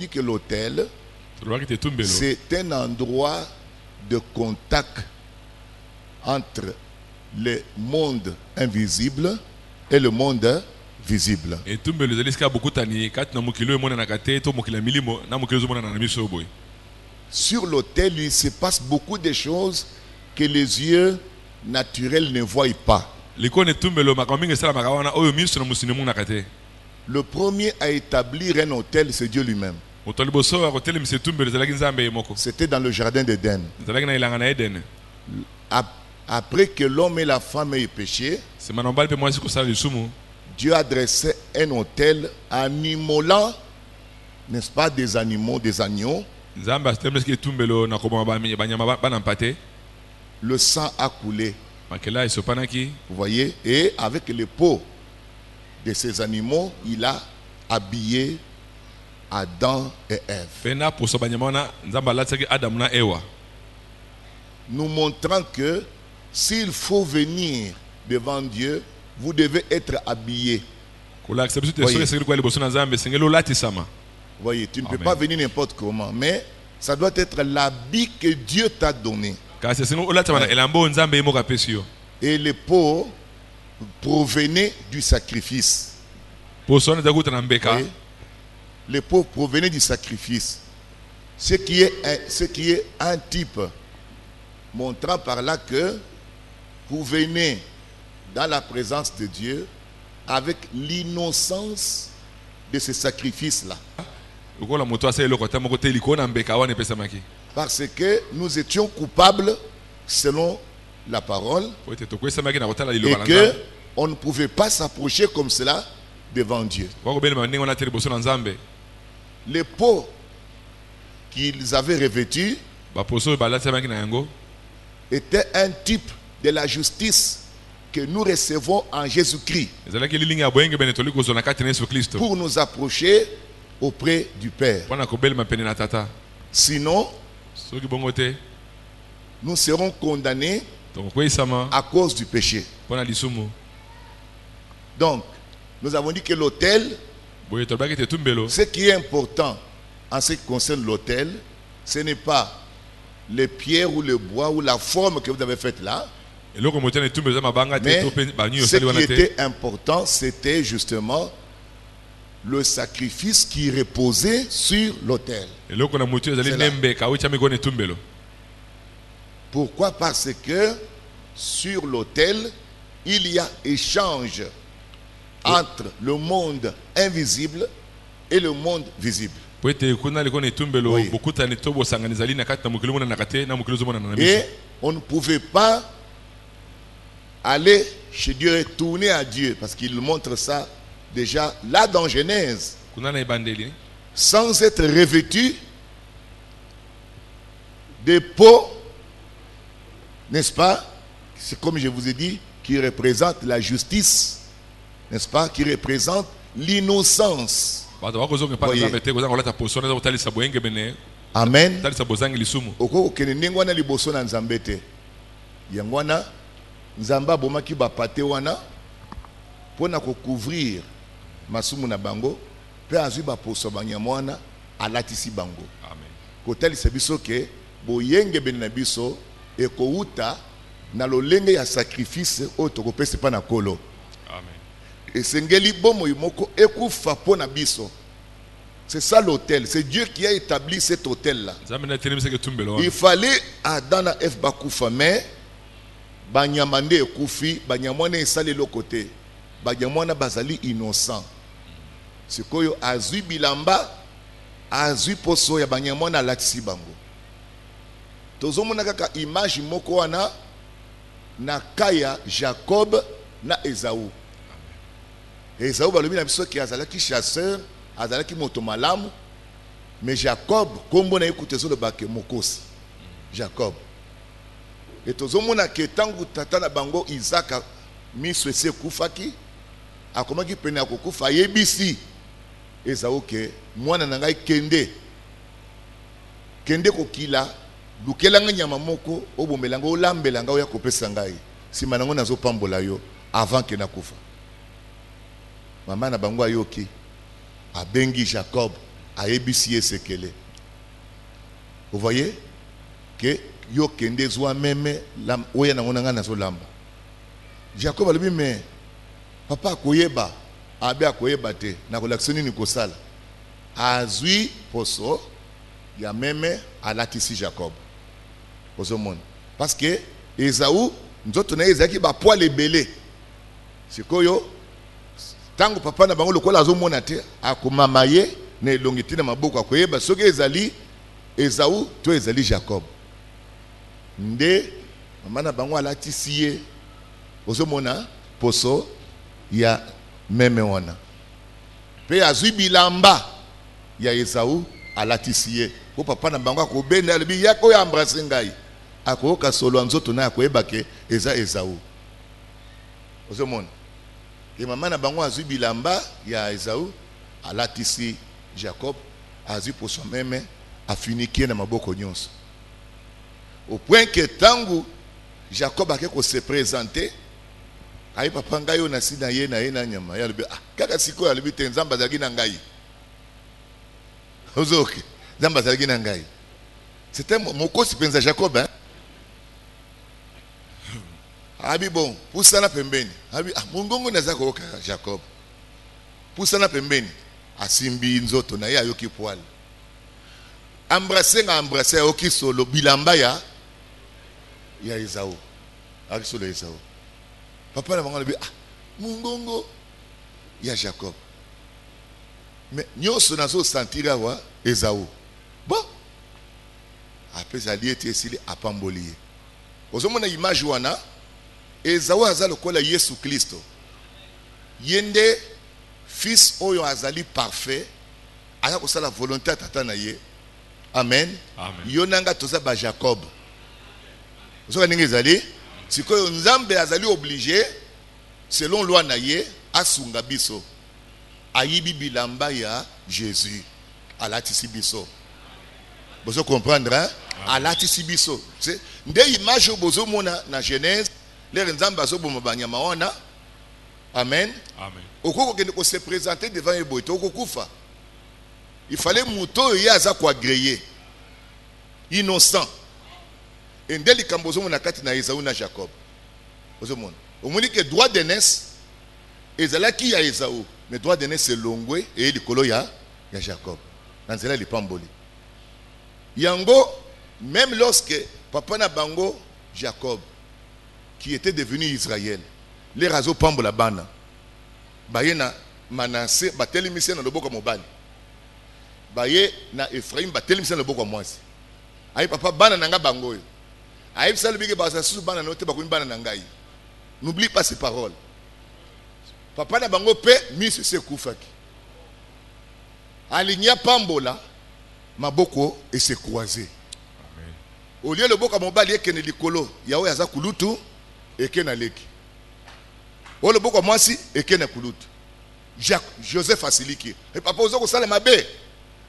dit que l'autel, c'est un endroit de contact entre le monde invisible et le monde visible. Sur l'autel, il se passe beaucoup de choses que les yeux naturels ne voient pas. Le premier à établir un autel, c'est Dieu lui-même. C'était dans le jardin d'Éden. Après que l'homme et la femme aient péché, Dieu a dressé un autel en immolant, n'est-ce pas, des animaux, des agneaux. Le sang a coulé. Vous voyez, et avec les peaux de ces animaux, il a habillé Adam et Ève. Nous montrant que s'il faut venir devant Dieu, vous devez être habillé. Voyez, tu ne peux pas venir n'importe comment, mais ça doit être l'habit que Dieu t'a donné. Et les peaux provenaient du sacrifice. Les peaux provenaient du sacrifice. Ce qui est un type montrant par là que vous venez dans la présence de Dieu avec l'innocence de ce sacrifice-là. Parce que nous étions coupables selon la parole et que on ne pouvait pas s'approcher comme cela devant Dieu. Les peaux qu'ils avaient revêtues étaient un type de la justice que nous recevons en Jésus-Christ pour nous approcher auprès du Père. Sinon, nous serons condamnés à cause du péché. Donc, nous avons dit que l'autel, ce qui est important en ce qui concerne l'autel, ce n'est pas les pierres ou le bois ou la forme que vous avez faite là. Mais ce qui était important, c'était justement le sacrifice qui reposait sur l'autel. Pourquoi? Parce que sur l'autel, il y a échange entre le monde invisible et le monde visible. Oui. Et on ne pouvait pas aller chez Dieu et tourner à Dieu, parce qu'il montre ça déjà là dans Genèse, sans être revêtu des peaux, n'est-ce pas? C'est comme je vous ai dit, qui représente la justice, n'est-ce pas? Qui représente l'innocence. Amen. Nzamba bomaki bapate wana pona ko couvrir masumu na bango pe azui ba poso banyamwana alatisi bango. Amen. Kotali sebiso ke boyenge ben na biso e ko uta na lolenge ya sacrifice otoko pese pa na kolo. Amen. Et sengeli bomo yimoko ekufa pona biso. C'est ça l'autel, c'est Dieu qui a établi cet autel là. Il fallait Adam et Ève bakufa, mais banyamande ekufi, banyamwana esali le côté. Banyamwana bazali innocent. Sikoyo azui bilamba, azui poso ya banyamwana latisi bango. Tozomona kaka image moko wana na kaya Jacob na Esaü. Esaü balobi na biso ki azalaki chasseur, azalaki moto malamu, mais Jacob kombo na écoute zo le bake mokosi. Jacob. Et tozomona ke tangu tata na bango Isaac miso ese kufaki, akomaki pene akokufa yebisi Esaü ke mwana na ngai kende kokila lukelanga nyama moko obomelanga olambelanga oya kopesa ngai sima nango nazopambola yo avant ke nakufa. Mama na bango ayoki abengi Jacob ayebisi sekele. Vous voyez que yo kende zwa meme lam oya na ngona ngana so lamba. Jacob alibi me papa koyeba abe akoyeba te na kolakisoni ni kosala. Azui poso ya meme alatisi Jacob. Ozomona. Parce que Esaú nzoto na ezaki ba poil ebele. Sikoyo tango papa na bango lokola azomona te akomama ye na elongiti na maboko akoyeba soki ezali Esaú to ezali Jacob. Nde mama na bango alatisi ye ozomona poso ya meme wana. Pe azui bilamba ya Esaú alatisi ye. Ko papa na bango akobenda alobi yako ya embrasser ngai. Akoyoka solo nzoto na akoyeba ke eza Esaú. Ozomona. Et maman na bango azui bilamba ya Esaú alatisi Jacob azui poso meme afinikie na maboko nyonso. Au point que tangu Jacob a ko se présenter ayi papa ngai yo na sina ye na ye na nyama ya lobi kaka siko ya lobi te nzamba zaki na ngai. Ozoke nzamba zaki na ngai. C'était mon kosi penza Jacob hein. Abi bon pusana pembeni abi mungongo naza ko Jacob pusana pembeni asimbi nzoto na ye ayoki poil embrasser oki solo bilamba ya Esaú aki solo Esaú papa na bango bi mungongo ya Jacob mais nyonso nazo sentira wa Esaú bon apesa liete esili apamboli ozomona image wana Esaú azali lokola Yesu Kristo yende fils oyo azali parfait aya kosala volonté tata na ye. Amen. Amen. Yonanga toza ba Jacob. Osoka ningi ezali sikoyo nzambe azali obligé selon loi na ye asunga biso ayibi bilamba ya Jésus alatisi biso. Bozo comprendre hein? Alatisi biso. C'est nde image bozo mona na Genèse les nzambe azoboma banyama wana. Amen. Amen. Okoko kende ko se présenter devant eboto okokufa. Il fallait muto yaza kwa griller. Innocent. Et ndeli kambozo mona kati na Esaú na Jacob. Ozomona. Omoni que droit de naissance ezalaki ya Esaú, mais droit de naissance longwe et likolo ya Jacob. Nanzela lipamboli. Yango même lorsque papa na bango Jacob qui était devenu Israël, les razo pambola bana. Baye na Manassé batelimise na loboko mobali. Baye na Ephraim batelimise na loboko mwasi. Ayi papa bana nanga bangoyo. Ayi bisalo bige basa susu bana note bakomi bana nangai. N'oublie pas ces paroles. Papa na bango pe misu se kufaki. Alinya pambola maboko et se croiser. Amen. Au lieu le boka mobali ekene likolo yawe aza kulutu ekena leki. O le boka mwasi ekena kulutu. Joseph asiliki. Et papa ozo ko sala mabe.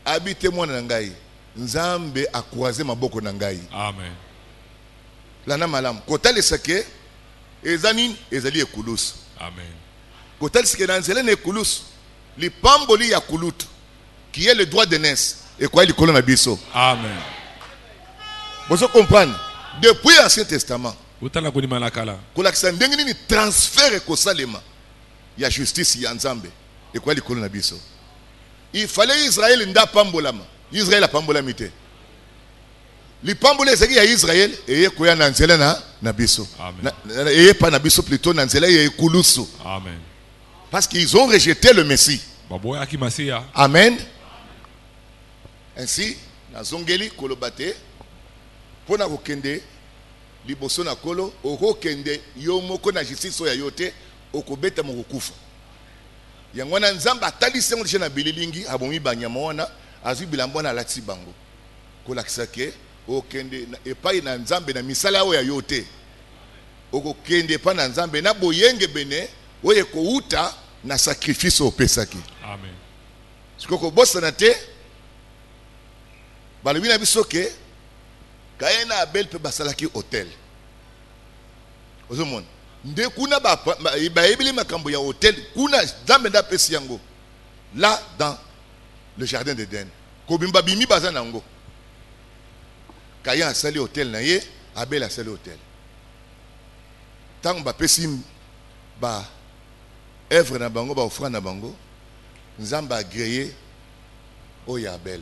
Habite mwana na ngai. Nzambe a croiser maboko na ngai. Amen. Lana malam. Kotali sake ezani ezali ekulusu. Amen. Kotali sake nanzele na ekulusu. Li pamboli ya kulutu qui est le droit de naissance et quoi il colonne biso. Amen. Vous comprenez? Depuis l'Ancien Testament, Utala kuni malakala. kolakisa ndenge nini transfert kosalema ya justice ya Nzambe et quoi il colonne biso. Il fallait Israël nda pambolama. Israël a pambolami te. Li pambole ezaki ya Israël et koya na nzela na biso. Amen. Et pas na biso plutôt na nzela ya ekulusu. Amen. Parce qu'ils ont rejeté le Messie. Baboya ki masia. Amen. Ainsi, na zongeli kolobate pona kokende liboso na kolo okokende yo moko na justice ya yote okobeta mokokufa. Yango na nzamba atalisi ngo na bililingi abomi banyama wana azwi bilambo na latisi bango. Kolakisa ke okende na epai na nzambe na misala ya yote. Okokende pa na nzambe na boyenge bene oye kouta na sacrifice opesaki. Amen. Sikoko bosa na te balobi na biso ke kaena Abel pe basalaki hotel. Ozomona nde kuna bayebili makambo ya hotel kuna nzambe nda pesi yango là dans le jardin d'Éden. Kobimba bimi baza nango. Caïn a sali hôtel na ye, Abel a sali hôtel. Tant ba pesim ba œuvre na bango ba offrande na bango, Nzamba a grillé oya Abel.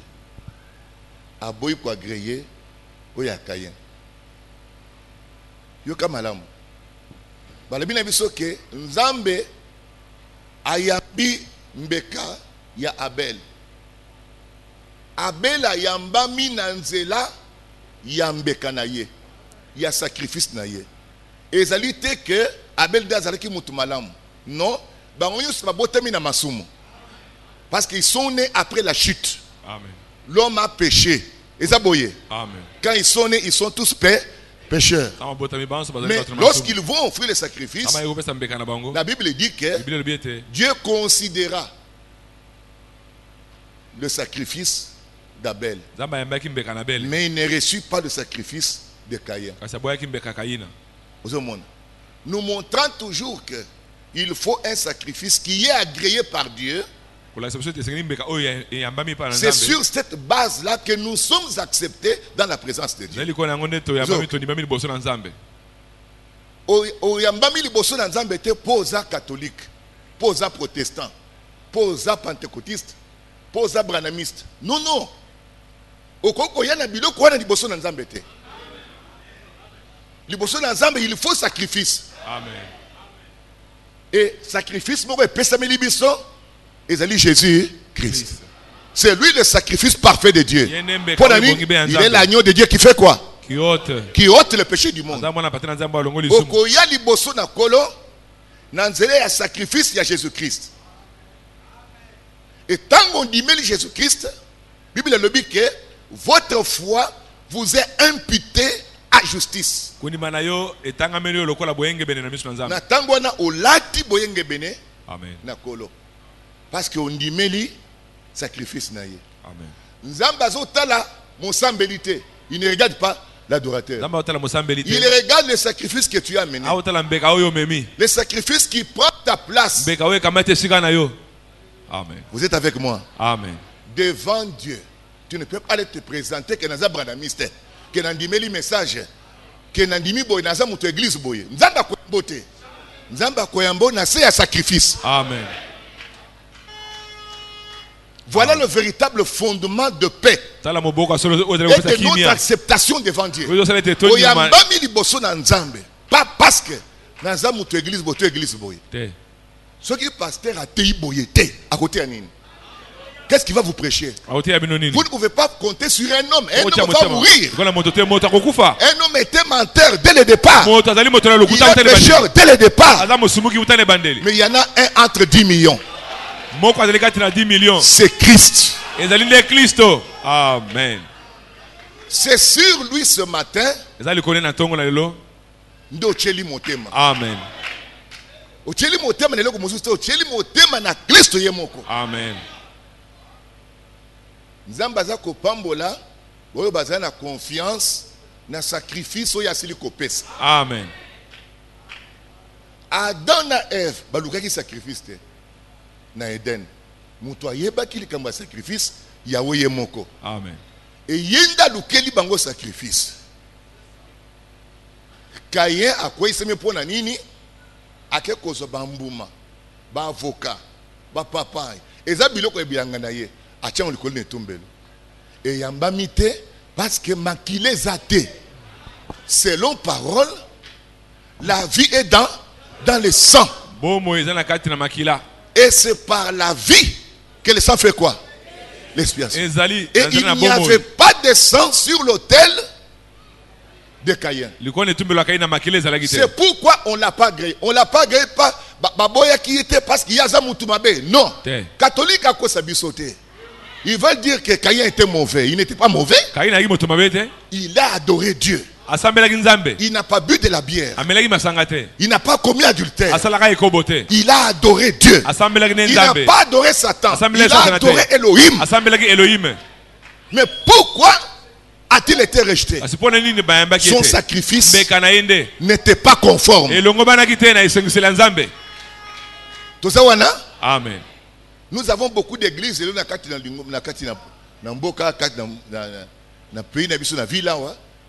Aboyi ko grillé oya Caïn. Yoka malamu. Balobi na biso ke Nzambe ayambi mbeka ya Abel. Abel ayambami na nzela ya mbeka na ye, ya sacrifice na ye. Ezali te ke Abel dazalaki mutu malamu. Non, bango nyonso babotami na masumu. Parce qu'ils sont nés après la chute. Amen. L'homme a péché. Ezaboye. Amen. Quand ils sont nés, ils sont tous pécheurs. Mais lorsqu'ils vont offrir le sacrifice, la Bible dit que Dieu considéra le sacrifice d'Abel. Mais il ne reçut pas le sacrifice de Caïn. Nous montrons toujours qu'il faut un sacrifice qui est agréé par Dieu. C'est sur cette base-là que nous sommes acceptés dans la présence de Dieu. Oyambami liboso na Nzambe te posa catholique, posa protestant, posa pentecôtiste, posa branamiste. Non, non. Okoko yana biloko wana liboso na Nzambe te. Liboso na Nzambe, il faut sacrifice. Amen. Et sacrifice moko epesami libiso ezali Jésus Christ. C'est lui le sacrifice parfait de Dieu. Il est l'agneau de Dieu qui fait quoi? Qui ôte le péché du monde. Okoya liboso na kolo na nzela ya sacrifice ya Jésus Christ. Et tant qu'on dit Jésus Christ, la Bible le dit que votre foi vous est imputée à justice. Na tango na olati boyenge bene. Amen. Na kolo. Parce qu'on dit meli sacrifice na ye. Amen. Nzamba zotala mosambelité. Il ne regarde pas l'adorateur. Il regarde le sacrifice que tu as mené. Le sacrifice qui prend ta place. Amen. Vous êtes avec moi? Amen. Devant Dieu, tu ne peux pas aller te présenter que dans un branamiste, que dans un message, que dans une église. Nzamba koyambote. Nzamba koyambo na se ya sacrifice. Amen. Voilà le véritable fondement de paix et de notre acceptation devant Dieu. Oyambami liboso na Nzambe, pas parce que na Nzambe tu église boye. Ce qui est pasteur a tei boye te à côté à nini. Qu'est-ce qu'il va vous prêcher? Vous ne pouvez pas compter sur un homme. Un homme va mourir. Un homme était menteur dès le départ. Il est pécheur dès le départ. Mais il y en a un entre 10 millions. C'est Christ. Amen. C'est sur lui ce matin. Amen. Amen. Nzamba za kopambola oyo baza na confiance na sacrifice oyo asili kopesa. Amen. Adam na Ève balukaki sacrifice te na Eden. Mutu ayebaki likambo ya sacrifice Yahweh ye moko. Amen. Et yenda lukeli bango sacrifice. Caïn akoyisemi mpona nini? Ake kozo bambuma, ba avocat, ba papaye. Eza biloko ebilanga na ye. Atiang likolo ne tombelo. Et yambami te parce que makile zate. Selon parole, la vie est dans le sang. Et c'est par la vie que le sang fait quoi? L'expiation. Et il n'y avait pas de sang sur l'autel de Caïn. C'est pourquoi on ne l'a pas grillé. On ne l'a pas grillé pas baboya qui était parce qu'il y a Zamoutumabe. Non. Catholique a quoi s'abissoter. Ils veulent dire que Caïn était mauvais. Il n'était pas mauvais. Il a adoré Dieu. Il n'a pas bu de la bière. Il n'a pas commis adultère. Il a adoré Dieu. Il n'a pas adoré Satan. Il a adoré Elohim. Mais pourquoi a-t-il été rejeté? Son sacrifice n'était pas conforme. Amen. Nous avons beaucoup d'églises Dans mboka na pays na biso na ville là,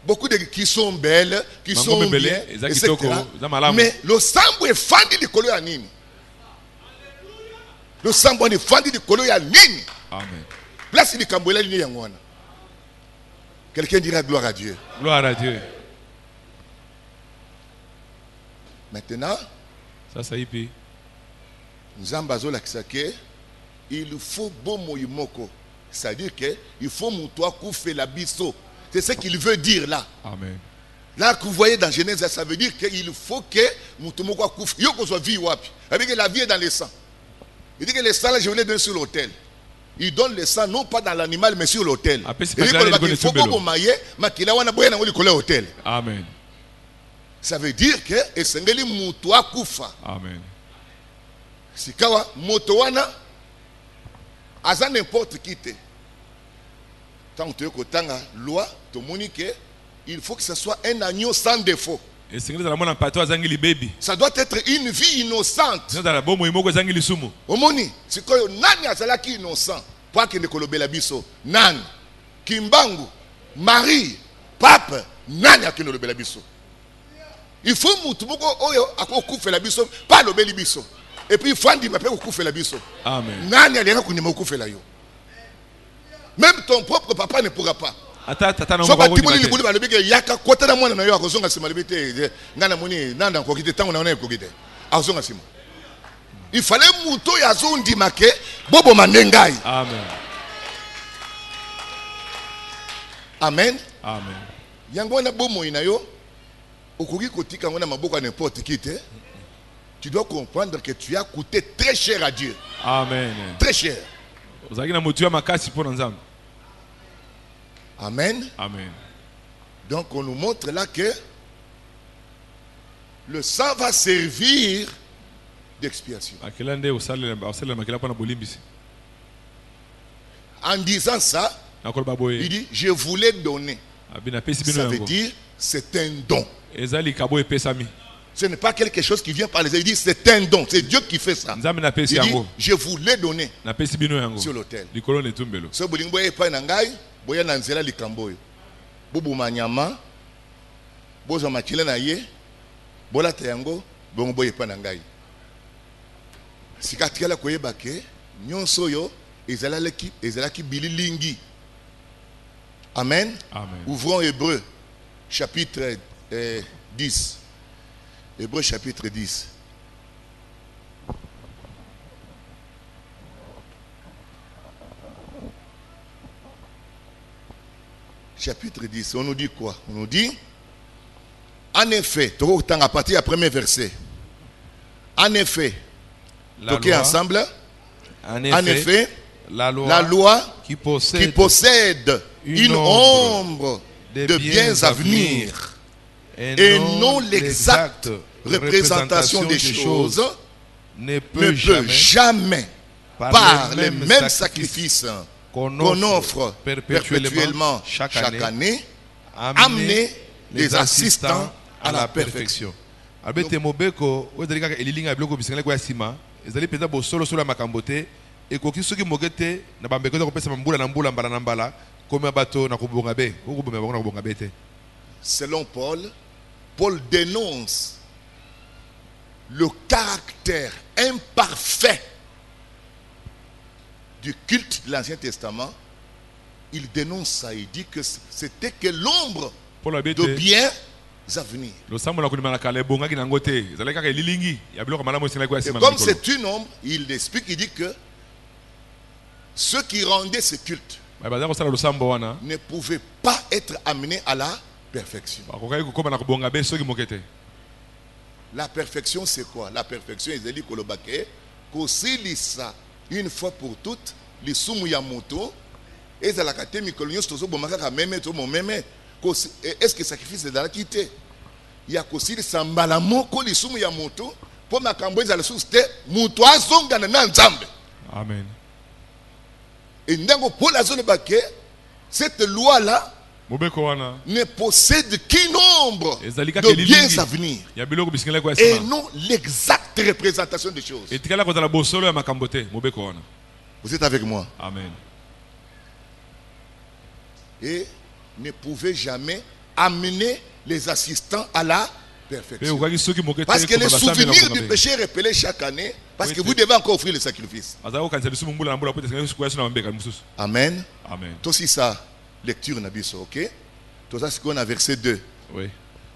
beaucoup de qui sont belles, qui sont bien, etc. Mais le sambo est fandi de kolo ya nini? Le sambo est fandi de kolo ya nini? Amen. Place de kambola ni yangwana. Quelqu'un dira gloire à Dieu. Gloire à Dieu. Maintenant, ça y est. Nzambazo lakisake, il faut bon moyumoko. C'est-à-dire qu'il faut moutoua koufe la biso. C'est ce qu'il veut dire là. Amen. Là que vous voyez dans Genèse, ça veut dire qu'il faut que moutoua koufe. Il faut que vie wapi. Avec la vie est dans le sang. Il dit que le sang là, je voulais donner sur l'autel. Il donne le sang non pas dans l'animal mais sur l'autel. Il dit qu'il faut que maye makila wana boya na ngoli l'autel. Amen. Ça veut dire que esengeli moutoua koufa. Amen. Sikawa motowana aza n'importe qui te. Tant que tu as la loi, il faut que ce soit un agneau sans défaut. Ça doit être une vie innocente. Omoni, c'est quoi nani azalaki innocent? Pas que ne kolobela biso. Nani? Kimbangu, Marie, Pape, nani akolobela biso. Il faut mutumoko oyo akokufa la biso, pas lobeli biso. Et puis fandi mape okufa la biso. Amen. Nani aliana kunima okufa la yo. Même ton propre papa ne pourra pas. Il fallait mouto ya zondi make bobo mandengai. Amen. Amen. Amen. Yangwana bomo inayo okoki kotika ngona maboko n'importe qui te. Tu dois comprendre que tu as coûté très cher à Dieu. Amen. Très cher. Amen. Amen. Donc on nous montre là que le sang va servir d'expiation. En disant ça, il dit je voulais donner. Ça veut dire c'est un don. Ce n'est pas quelque chose qui vient par les hommes. Il dit c'est un don. C'est Dieu qui fait ça. Il dit je voulais donner sur l'autel. Ce bolingo est pas nangai. Boya nanzela likambo yo. Bobu manyama. Bozo makile na ye. Bola teyango. Bongo boye pa nangai. Sikatikala koyeba ke nyonso yo ezalaki bililingi. Amen. Amen. Ouvrons Hébreu chapitre 10. Hébreu chapitre 10. Chapitre 10, on nous dit quoi? On nous dit, en effet, à partir du premier verset, en effet, toquez ensemble, en effet, la loi qui possède une ombre de biens à venir et non l'exacte représentation des choses ne peut jamais, par les mêmes sacrifices qu'on offre perpétuellement chaque année, amener les assistants à la perfection. Selon Paul, Paul dénonce le caractère imparfait du culte de l'Ancien Testament. Il dénonce ça, il dit que c'était que l'ombre de biens à venir. Et comme c'est une ombre, il explique, il dit que ceux qui rendaient ce culte ne pouvaient pas être amenés à la perfection. La perfection, c'est quoi? La perfection, Ezeli Kolobake, Kosilisa, une fois pour toutes, les Sumu Yamoto, et la Katemi Kolonios Tozo Bomaka Meme Tomo Meme, est-ce que sacrifice est dans la quitté? Il y a Kosilisa Mbalamoko, les Sumu Yamoto, pour ma camboise à la source, Moutoa Zongana Nzambe. Amen. Et Ndango pour la zone Baké, cette loi-là ne possède qu'une ombre de biens à venir et non l'exacte représentation des choses. Vous êtes avec moi? Amen. et ne pouvait jamais amener les assistants à la perfection. Parce que le souvenir du péché est rappelé chaque année, parce que vous devez encore offrir le sacrifice. Amen. Amen. Tout ça, lecture Nabiso, ok? Tout ça, c'est qu'on a verset 2. Oui.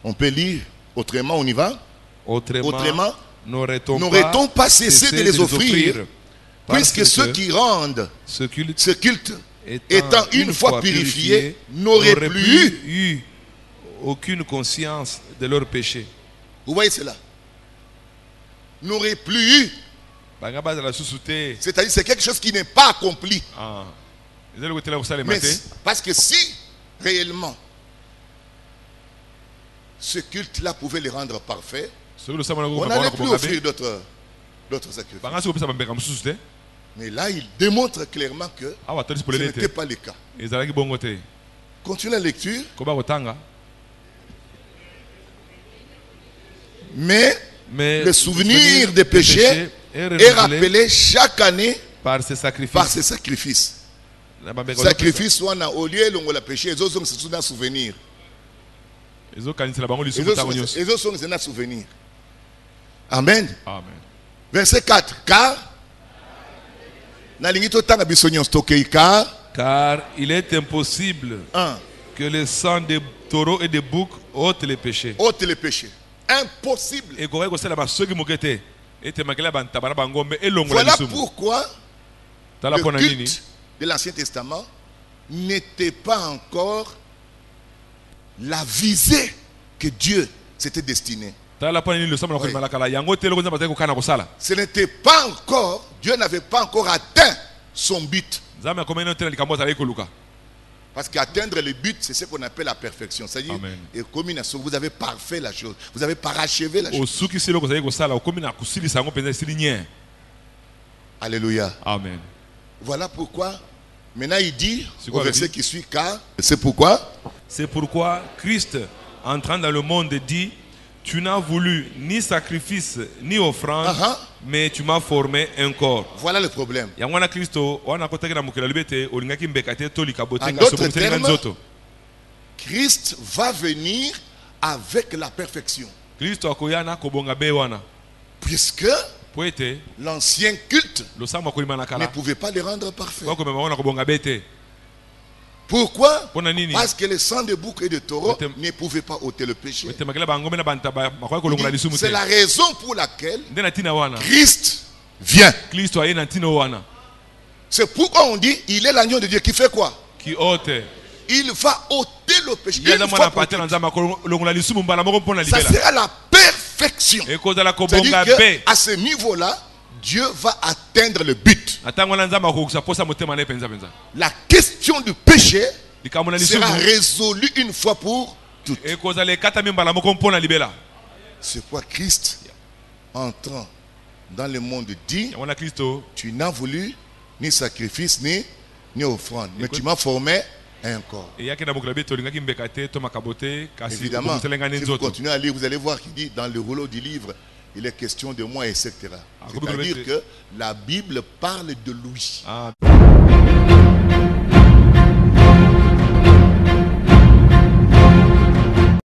On peut lire autrement, on y va? Autrement, n'aurait-on pas cessé de les offrir, puisque ceux qui rendent ce culte, étant une fois purifiés, n'auraient plus eu aucune conscience de leur péché. Vous voyez cela? N'auraient plus eu. C'est-à-dire c'est quelque chose qui n'est pas accompli. Mais parce que si réellement ce culte-là pouvait les rendre parfaits, on n'allait plus offrir d'autres sacrifices. Mais là, il démontre clairement que ce n'était pas le cas. Continue la lecture. Mais le souvenir des péchés est rappelé chaque année par ces sacrifices. Sacrifice, on a au lieu de la péché, les autres sont un souvenir. Les autres sont un souvenir. Amen. Amen. Verset 4. Car il est impossible que le sang de taureaux et de boucs ôte les péchés. Ôte les péchés. Impossible. Voilà pourquoi le culte de l'Ancien Testament n'était pas encore la visée que Dieu s'était destiné. Oui. Ce n'était pas encore, Dieu n'avait pas encore atteint son but. Parce qu'atteindre le but, c'est ce qu'on appelle la perfection. C'est-à-dire, vous avez parfait la chose, vous avez parachevé la chose. Alléluia. Amen. Voilà pourquoi, maintenant il dit, au verset qui suit, car, c'est pourquoi? C'est pourquoi Christ, entrant dans le monde, dit: tu n'as voulu ni sacrifice ni offrande, mais tu m'as formé un corps. Voilà le problème. En d'autres termes, Christ va venir avec la perfection. Puisque l'ancien culte ne pouvait pas les rendre parfaits. Pourquoi? Parce que le sang de bouc et de taureau ne pouvait pas ôter le péché. C'est la raison pour laquelle Christ vient. C'est pourquoi on dit il est l'agneau de Dieu qui fait quoi? Qui ôte. Il va ôter le péché. Une fois pour toutes. Ça sera la perfection. C'est-à-dire qu'à ce niveau-là, Dieu va atteindre le but. La question du péché sera résolue une fois pour toutes. C'est quoi Christ, entrant dans le monde, dit: tu n'as voulu ni sacrifice ni offrande, mais tu m'as formé un corps. Évidemment, si vous continuez à lire, vous allez voir qu'il dit dans le rouleau du livre, il est question de moi, etc. C'est-à-dire que la Bible parle de lui.